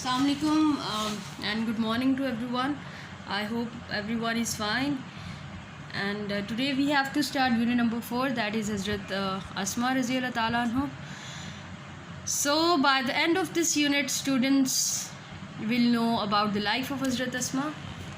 Assalamu alaikum and good morning to everyone. I hope everyone is fine. And today we have to start unit number 4, that is Hazrat Asma Raziyallahu Ta'ala anhu. So by the end of this unit, students will know about the life of Hazrat Asma,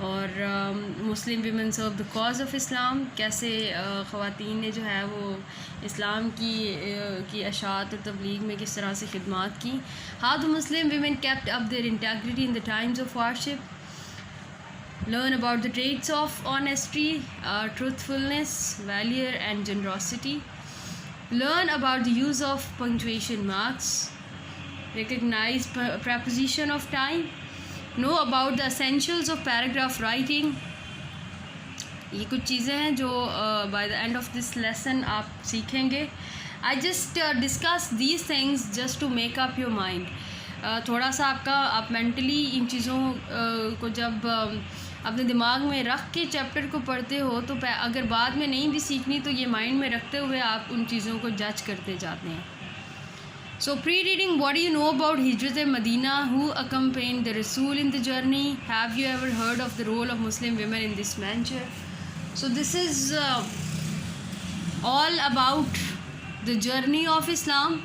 اور Muslim womens of the cause of Islam, کیسے خواتین نے جو ہے وہ اسلام کی اشاعت اور تبلیغ میں کس طرح سے خدمات کی. How the Muslim women kept up their integrity in the times of hardship. Learn about the traits of honesty, truthfulness, valour and generosity. Learn about the use of punctuation marks. Recognise preposition of time. Know about the essentials of paragraph writing. یہ کچھ چیزیں ہیں جو by the end of this lesson آپ سیکھیں گے. I just discuss these things just to make up your mind. تھوڑا سا آپ مینٹلی ان چیزوں کو جب اپنے دماغ میں رکھ کے چیپٹر کو پڑھتے ہو تو اگر بعد میں نہیں بھی سیکھنی تو یہ مائنڈ میں رکھتے ہوئے آپ ان چیزوں کو جج کرتے جاتے ہیں. So pre-reading, what do you know about Hijrat Medina? Who accompanied the Rasul in the journey? Have you ever heard of the role of Muslim women in this venture? So this is all about the journey of Islam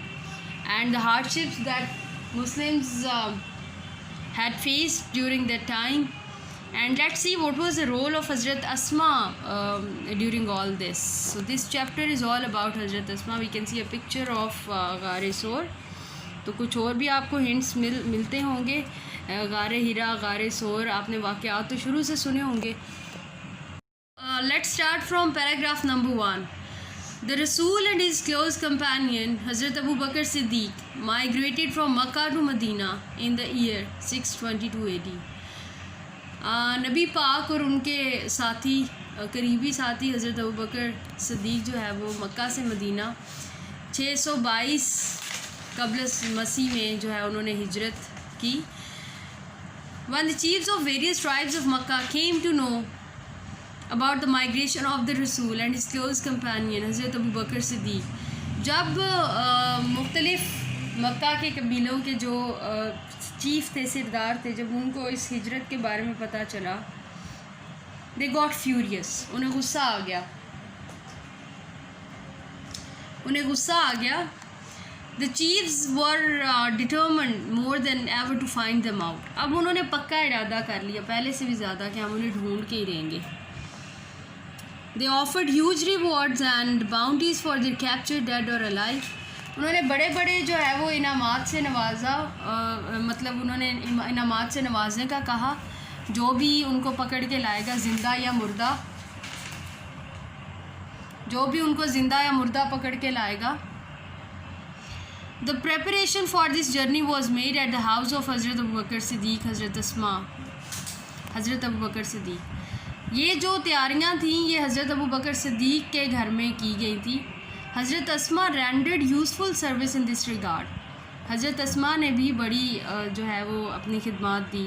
and the hardships that Muslims had faced during that time. And let's see what was the role of Hazrat Asma during all this. So this chapter is all about Hazrat Asma. We can see a picture of غار سور. تو کچھ اور بھی آپ کو hints ملتے ہوں گے. غار ہیرا، غار سور، آپ نے واقعات تو شروع سے سنے ہوں گے. Let's start from paragraph number 1. The Rasul and his close companion Hazrat Abu Bakr Siddiq migrated from Makkah to Medina in the year 622 AD. نبی پاک اور ان کے ساتھی، قریبی ساتھی حضرت ابوبکر صدیق جو ہے وہ مکہ سے مدینہ 622 قبل مسیح میں جو ہے انہوں نے ہجرت کی. When the chiefs of various tribes of Makkah came to know about the migration of the Rasul and his close companion حضرت ابوبکر صدیق، جب مختلف مکہ کے قبیلوں کے جو چیف تھے، سردار تھے، جب ان کو اس ہجرت کے بارے میں پتہ چلا، they got furious. انہیں غصہ آ گیا. The chiefs were determined more than ever to find them out. اب انہوں نے پکا ارادہ کر لیا پہلے سے بھی زیادہ کہ ہم انہیں ڈھونڈ کے ہی رہیں گے. They offered huge rewards and bounties for their captured dead or alive. انہوں نے بڑے بڑے جو ہے وہ انعامات سے نوازا، مطلب انہوں نے انعامات سے نوازنے کا کہا، جو بھی ان کو پکڑ کے لائے گا زندہ یا مردہ، جو بھی ان کو زندہ یا مردہ پکڑ کے لائے گا. The preparation for this journey was made at the house of حضرت ابوبکر صدیق، حضرت اسما، حضرت ابوبکر صدیق. یہ جو تیاریاں تھیں یہ حضرت ابوبکر صدیق کے گھر میں کی گئی تھی. حضرت اسما rendered useful service in this regard. حضرت اسما نے بھی بڑی جو ہے وہ اپنی خدمات دی.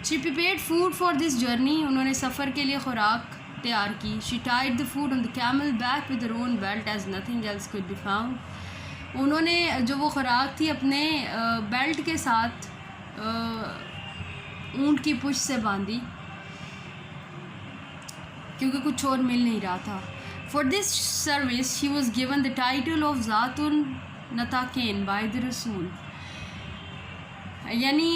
She prepared food for this journey. انہوں نے سفر کے لیے خوراک تیار کی. She tied the food on the camel back with her own belt as nothing else could be found. انہوں نے جو وہ خوراک تھی اپنے بیلٹ کے ساتھ اونٹ کی پشت سے باندھی کیونکہ کچھ اور مل نہیں رہا تھا. For this service she was given the title of ذات النطاقین by the Rasul. یعنی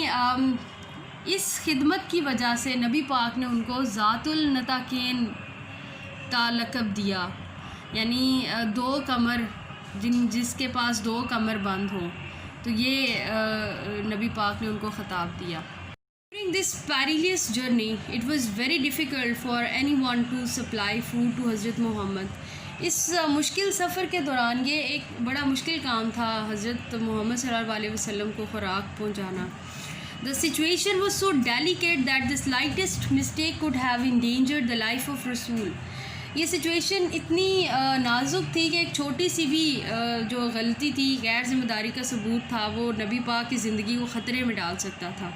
اس خدمت کی وجہ سے نبی پاک نے ان کو ذات النطاقین کا لقب دیا، یعنی دو کمر، جس کے پاس دو کمر بند ہوں، تو یہ نبی پاک نے ان کو خطاب دیا. During this perilous journey, it was very difficult for anyone to supply food to حضرت محمد. اس مشکل سفر کے دوران یہ ایک بڑا مشکل کام تھا حضرت محمد صلی اللہ علیہ وسلم کو خوراک پہنچانا. The situation was so delicate that the slightest mistake could have endangered the life of Rasul. یہ سچویشن اتنی نازک تھی کہ ایک چھوٹی سی بھی جو غلطی تھی، غیر ذمہ داری کا ثبوت تھا، وہ نبی پاک کی زندگی کو خطرے میں ڈال سکتا تھا.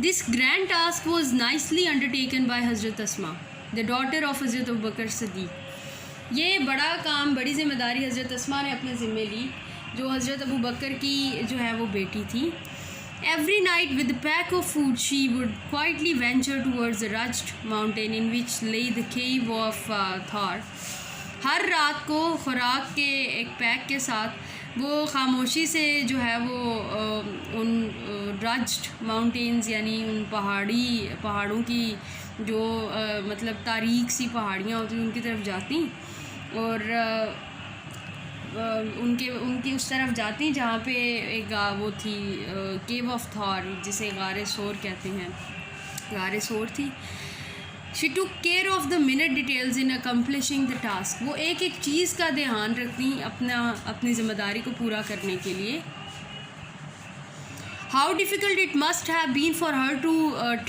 This grand task was nicely undertaken by Hazrat Asma, the daughter of Hazrat Abu Bakr Siddiq. یہ بڑا کام، بڑی ذمہ داری حضرت اسما نے اپنے ذمے لی جو حضرت ابو بکر کی جو ہے وہ بیٹی تھی. Every night with a pack of food she would quietly venture towards the rugged mountain in which lay the cave of Thor. ہر رات کو خوراک کے ایک پیک کے ساتھ وہ خاموشی سے جو ہے وہ ان رجڈ ماؤنٹینز یعنی ان پہاڑوں کی جو مطلب تاریک سی پہاڑیاں ہوتی ہیں ان کی طرف جاتی اور ان کی اس طرف جاتی جہاں پہ ایک وہ تھی کیو آف تھور جسے غار سور کہتے ہیں. غار سور تھی. She took care of the minute details in accomplishing the task. وہ ایک ایک چیز کا دھیان رکھتی اپنی ذمہ داری کو پورا کرنے کے لیے. How difficult it must have been for her to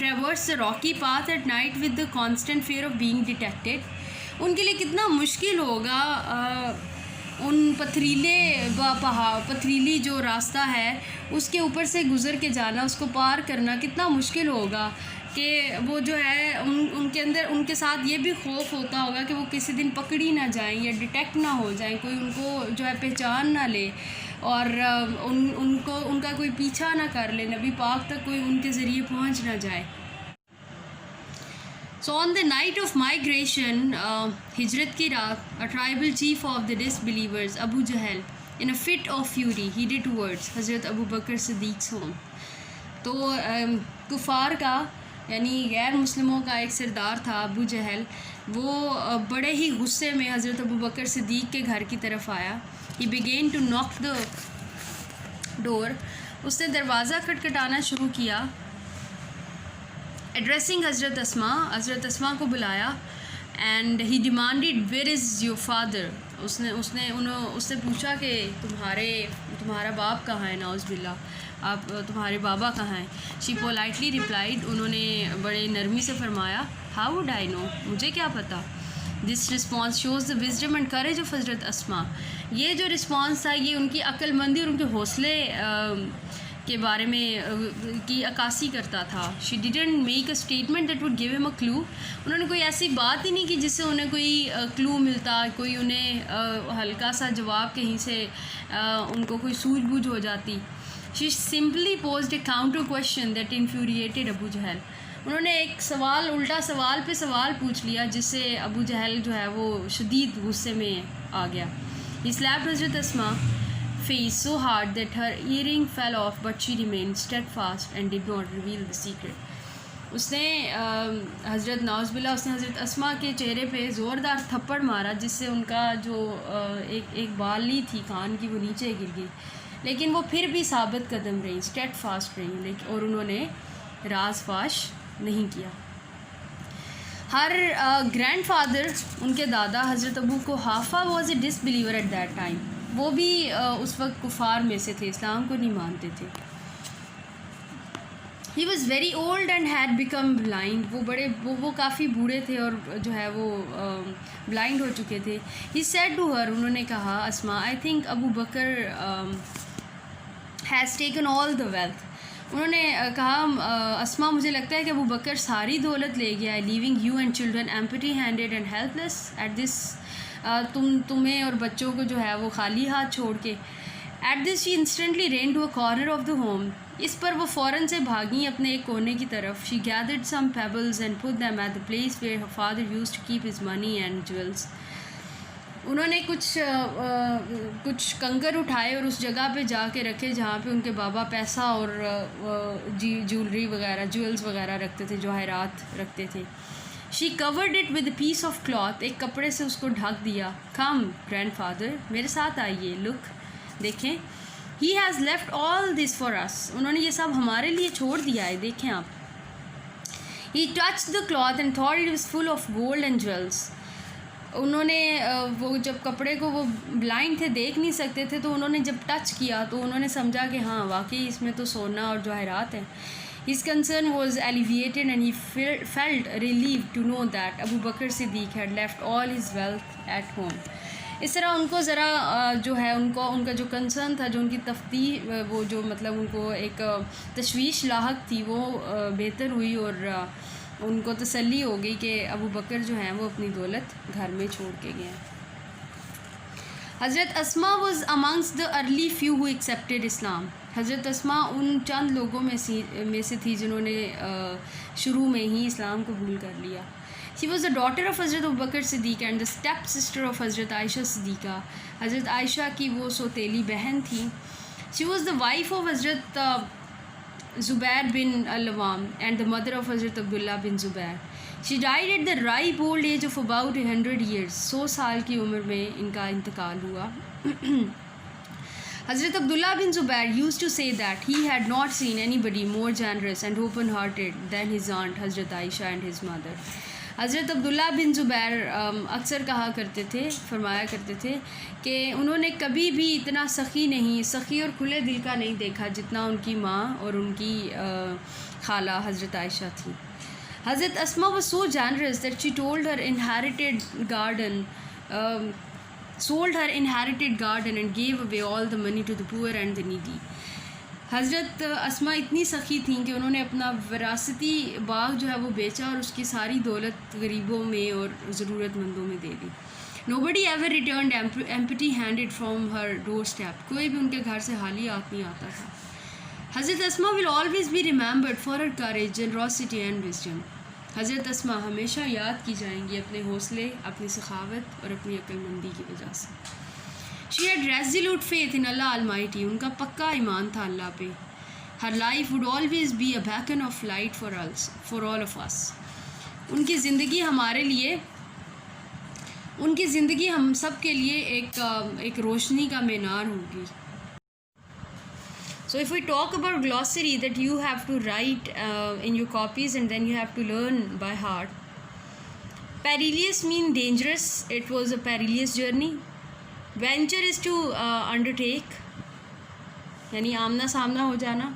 traverse the rocky path at night with the constant fear of being detected. ان کے لیے کتنا مشکل ہوگا ان پتھریلی جو راستہ ہے اس کے اوپر سے گزر کے جانا, اس کو پار کرنا کتنا مشکل ہوگا کہ وہ جو ہے ان کے اندر ان کے ساتھ یہ بھی خوف ہوتا ہوگا کہ وہ کسی دن پکڑی نہ جائیں یا ڈیٹیکٹ نہ ہو جائیں, کوئی ان کو جو ہے پہچان نہ لے اور ان کا کوئی پیچھا نہ کر لے, نبی پاک تک کوئی ان کے ذریعے پہنچ نہ جائے. So on the night of migration, ہجرت کی رات, a tribal chief of the disbelievers, Abu Jahl, in a fit of fury, headed towards حضرت ابو بکر صدیق's home. تو کفار کا یعنی غیر مسلموں کا ایک سردار تھا ابو جہل, وہ بڑے ہی غصے میں حضرت ابو بکر صدیق کے گھر کی طرف آیا. He began to knock the door. اس نے دروازہ کھٹکھٹانا شروع کیا. ایڈریسنگ حضرت اسما کو بلایا. And he demanded where is your father. اس نے پوچھا کہ تمہارا باپ کہاں ہے, نعوذ باللہ, تمہارے بابا کہاں ہیں. شی پولائٹلی ریپلائڈ, انہوں نے بڑے نرمی سے فرمایا, ہاؤ وڈ آئی نو, مجھے کیا پتہ. This response shows the wisdom and courage of حضرت اسما. یہ جو رسپانس تھا یہ ان کی عقل مندی اور ان کے حوصلے کے بارے میں کی عکاسی کرتا تھا. She didn't make a statement that would give him a clue. انہوں نے کوئی ایسی بات ہی نہیں کی جس سے انہیں کوئی کلو ملتا, کوئی انہیں ہلکا سا جواب کہیں سے ان کو کوئی سوجھ بوجھ ہو جاتی. She simply posed a counter question that infuriated Abu Jahl. انہوں نے ایک سوال, الٹا سوال پہ سوال پوچھ لیا جس سے ابو جہل جو ہے وہ شدید غصے میں آ گیا. He slapped حضرت اسما face so hard that her earring fell off, but she remained steadfast and did not reveal the secret. اس نے حضرت نعوذ باللہ اس نے حضرت اسما کے چہرے پہ زوردار تھپڑ مارا جس سے ان کا جو ایک بالی تھی کان کی وہ نیچے گر گئی, لیکن وہ پھر بھی ثابت قدم رہیں, اسٹیڈ فاسٹ رہیں, اور انہوں نے راز فاش نہیں کیا. ہر گرینڈ فادر, ان کے دادا حضرت Abu Quhafa was a disbeliever at that time. وہ بھی اس وقت کفار میں سے تھے, اسلام کو نہیں مانتے تھے. He was very old and had become blind. وہ کافی بوڑھے تھے اور جو ہے وہ بلائنڈ ہو چکے تھے. ہی سیڈ ٹو ہر, انہوں نے کہا Asma, I think Abu Bakr has taken all the wealth. انہوں نے کہا اسما, مجھے لگتا ہے کہ ابو بکر ساری دولت لے گیا ہے, leaving you and children empty handed and helpless at this. تمہیں اور بچوں کو جو ہے وہ خالی ہاتھ چھوڑ کے. At this she instantly ran to a corner of the home. اس پر وہ فوراً سے بھاگیں اپنے ایک کونے کی طرف. She gathered some pebbles and put them at the place where her father use to keep his money and jewels. انہوں نے کچھ کنکر اٹھائے اور اس جگہ پہ جا کے رکھے جہاں پہ ان کے بابا پیسہ اور جیولری وغیرہ, جویلز وغیرہ رکھتے تھے, جواہرات رکھتے تھے. She covered it with a piece of cloth. ایک کپڑے سے اس کو ڈھک دیا. کم گرینڈ فادر, میرے ساتھ آئیے. لک, دیکھیں. He has left all this for us. انہوں نے یہ سب ہمارے لیے چھوڑ دیا ہے, دیکھیں آپ. He touch the cloth and thought it was full of gold and jewels. انہوں نے وہ جب کپڑے کو, وہ بلائنڈ تھے, دیکھ نہیں سکتے تھے, تو انہوں نے جب ٹچ کیا تو انہوں نے سمجھا کہ ہاں واقعی اس میں تو سونا اور جواہرات ہیں. His concern was alleviated and he felt relieved to know that Abu Bakr Siddiq had left all his wealth at home. اس طرح ان کو ذرا جو ہے ان کا جو کنسرن تھا, جو ان کی تفتیح, وہ جو مطلب ان کو ایک تشویش لاحق تھی, وہ بہتر ہوئی اور ان کو تسلی ہو گئی کہ ابو بکر جو ہیں وہ اپنی دولت گھر میں چھوڑ کے گئے ہیں. حضرت Asma was amongst the early few who accepted Islam. حضرت اسما ان چند لوگوں میں سے تھی جنہوں نے شروع میں ہی اسلام قبول کر لیا. She was the daughter of حضرت Abu Bakr Siddique and the step sister of حضرت عائشہ صدیقہ. حضرت عائشہ کی وہ سوتیلی بہن تھی. She was the wife of حضرت Zubair bin al Awwam and the mother of حضرت Abdullah bin Zubair. She died at the ripe old age of about 100 years. 100 سال کی عمر میں ان کا انتقال ہوا. حضرت Abdullah bin Zubair used to say that he had not seen anybody more generous and open-hearted than his aunt حضرت عائشہ and his mother. حضرت Abdullah bin زبیر اکثر کہا کرتے تھے، فرمایا کرتے تھے کہ انہوں نے کبھی بھی اتنا سخی اور کھلے دل کا نہیں دیکھا جتنا ان کی ماں اور ان کی خالہ حضرت عائشہ تھی. حضرت اسما was so generous that she sold her inherited garden and gave away all the money to the poor and the needy. حضرت اسما اتنی سخی تھیں کہ انہوں نے اپنا وراثتی باغ جو ہے وہ بیچا اور اس کی ساری دولت غریبوں میں اور ضرورت مندوں میں دے دی. Nobody ever returned empty handed from her doorstep. کوئی بھی ان کے گھر سے خالی ہاتھ نہیں آتا تھا. حضرت اسما will always be remembered for her courage, generosity and wisdom. حضرت اسما ہمیشہ یاد کی جائیں گی اپنے حوصلے، اپنی سخاوت اور اپنی عقل مندی کی وجہ سے. She had resolute faith in Allah Almighty. ان کا پکا ایمان تھا اللہ پہ. Her life would always be a beacon of light for all of us. ان کی زندگی ہم سب کے لیے ایک روشنی کا مینار ہوگی. So if we talk about glossary that you have to write in your copies and then you have to learn by heart. Perilous mean dangerous. It was a perilous journey. Venture is to undertake. یعنی آمنا سامنا ہو جانا.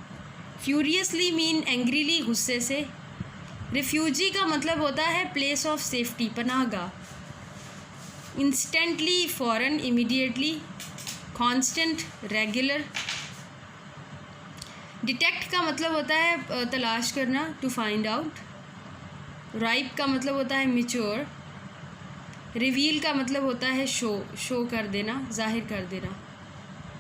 Furiously mean angrily غصے سے. Refugee کا مطلب ہوتا ہے place of safety, پناہ گاہ. Instantly فوراً, immediately. Constant regular. ڈیٹیکٹ کا مطلب ہوتا ہے تلاش کرنا, ٹو فائنڈ آؤٹ. رائپ کا مطلب ہوتا ہے میچور. ریویل کا مطلب ہوتا ہے شو کر دینا, ظاہر کر دینا.